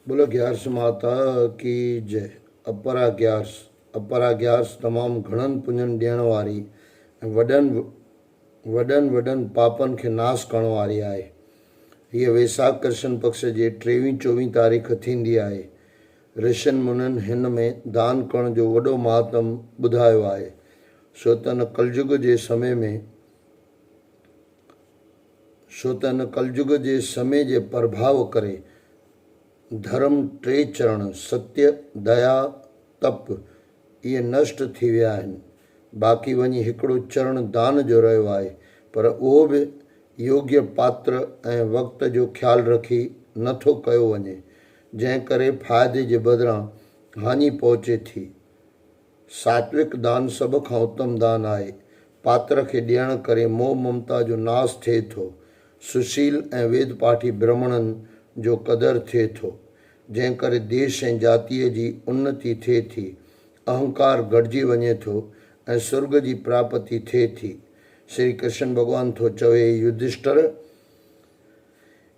बोलो ग्यारस माता की जय। अपरा ग्यारस तमाम घणन पुञन ॾियण वारी ऐं वॾनि पापनि खे नाश करण वारी आहे। हीअ वेसाख कृष्ण पक्ष जे 23-24 तारीख़ थींदी आहे। ऋषिनि मुनिनि हिन में दान करण जो वॾो महात्म ॿुधायो आहे। छो त हिन कलयुग जे समय जे प्रभाव करे धर्म 3 चरण सत्य, दया, तप इहे नष्ट थी विया आहिनि। बाक़ी वञी हिकिड़ो चरण दान जो रहियो आहे, पर उहो बि योग्य पात्र ऐं वक़्त जो ख़्यालु रखी नथो कयो वञे, जंहिं करे फ़ाइदे जे बदिरां हानि पहुचे थी। सात्विक दान सभ खां उत्तम दान आहे। पात्र खे ॾियण करे मोह ममता जो नाश थिए थो। सुशील ऐं वेद पाठी ब्राह्मणनि जो क़दुरु थिए थो, जंहिं करे देश ऐं जातीअ जी उन्नति थिए थी। अहंकार घटिजी वञे थो ऐं स्वर्ग जी प्राप्ति थिए थी। श्री कृष्ण भॻवानु थो चवे, युधिष्ठिर,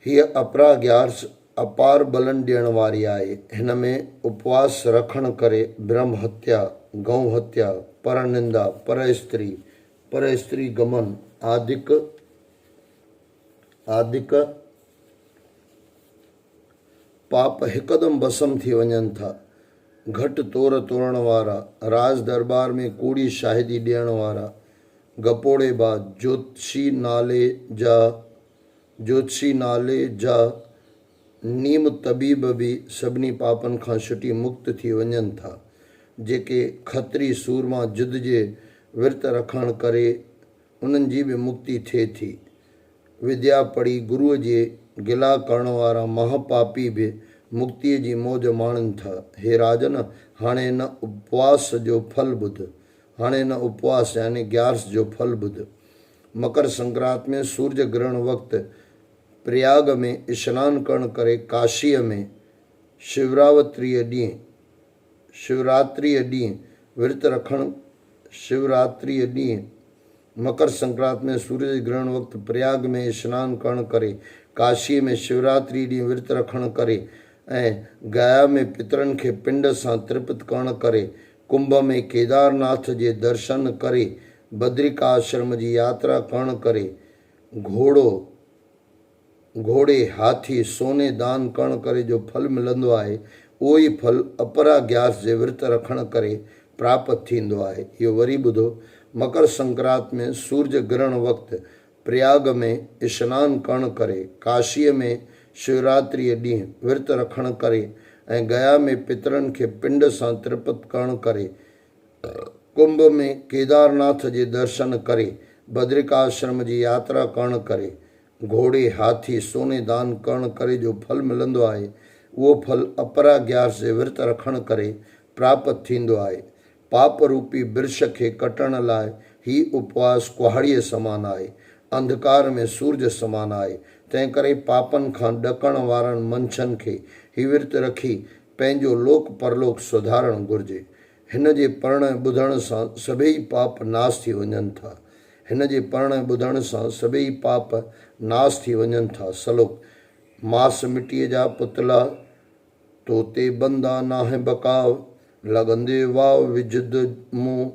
हीअ अपरा ग्यारस अपार बलनि ॾियण वारी आहे। हिन में उपवास रखण करे ब्रह्म हत्या, गौ हत्या, पर निंदा, पर स्त्री गमन आदिक पाप हिकदम भस्म थी वञनि था। घटि तोर तोड़ण वारा, राज दरबार में कूड़ी शाहिदी ॾियण वारा, गपोड़ेबाज, ज्योतिषी नाले जा नीम तबीब भी सभिनी पापनि खां छुटी मुक्त थी वञनि था। जेके खत्री सूरमा जुद्ध जे विर्त रखण करे उन्हनि जी बि मुक्ति थिए थी। विद्या पढ़ी गुरुअ जे गिला करण वारा महापापी भी मुक्तिअ जी मौज माणनि था। हे राजन, हाणे हिन उपवास जो फल ॿुध। हाणे हिन उपवास यानी ग्यारस जो फल ॿुध। मकर संक्रांति में सूर्य ग्रहण वक़्त प्रयाग में स्नान करण करे काशीअ में शिवरात्रीअ ॾींहुं विर्त रखण। शिवरात्रीअ ॾींहुं मकर संक्रांति में सूर्य ग्रहण वक़्त प्रयाग में स्नान करण करे काशीअ में शिवरात्रि ॾींहुं विर्त रखण करे ऐं गया में पितरनि खे पिंड सां तृप्त करण करे, कुंभ में केदारनाथ जे दर्शन करे, बद्रिका आश्रम जी यात्रा करण करे, घोड़े हाथी सोने दान करण करे जो फल मिलंदो आहे, उहो ई फल अपरा ग्यारस जे विर्त रखण करे प्राप्त थींदो आहे। इहो वरी ॿुधो। मकर संक्रांति में सूर्य ग्रहण वक़्त प्रयाग में स्नान करण करे, काशीअ में शिवरात्रीअ ॾींहुं विर्त रखण करे ऐं गया में पितरनि खे पिंड सां तृप्त करण करे, कुंभ में केदारनाथ जे दर्शन करे, बद्रिका आश्रम जी यात्रा करण करे, घोड़े हाथी सोने दान करण करे जो फल मिलंदो आहे, उहो फल अपरा ग्यारस जे विर्त रखण करे प्राप्त थींदो आहे। पाप रूपी वृक्ष खे कटण लाइ ही उपवास कुहाड़ीअ समान आहे, अंधकार में सूरज समान आहे। तंहिं करे पापनि खां ॾकण वारनि मंछनि खे ही विर्त रखी पंहिंजो लोक परलोक सुधारणु घुरिजे। हिन जे पढ़ण ॿुधण सां सभई पाप नाश थी वञनि था। सलोक। मास मिटीअ जा पुतला, तोते बंदा नाहे बकाव, लॻंदे वाव विजुद मूं,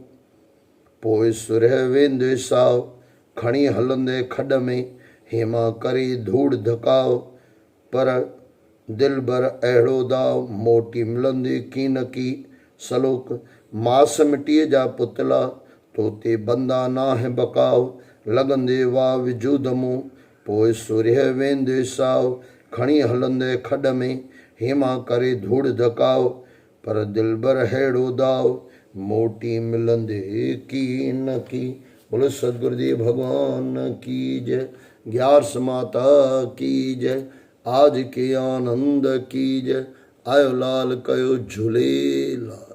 पोइ सुरह वेंदे साव, खणी हलंदे खॾ में, हेमा करे धूड़ धकाव, पर दिल भर अहिड़ो दाव, मोटी मिलंदे की न की। सलोक। मास मिटीअ जा पुतला, तोते बंदा नाहे बकाव, लॻंदे वाव विजुद मूं, पोइ सुरह वेंदे साव, खणी हलंदे खॾ में, हेमा करे धूड़ धकाव, पर दिल भर अहिड़ो दाव, मोटी मिलंदे की न की। बोलो सदगुरुदेव भगवान की जय। ग्यारस माता की जय। आज के आनंद की जय। आयो लाल कयो झूलेलाल।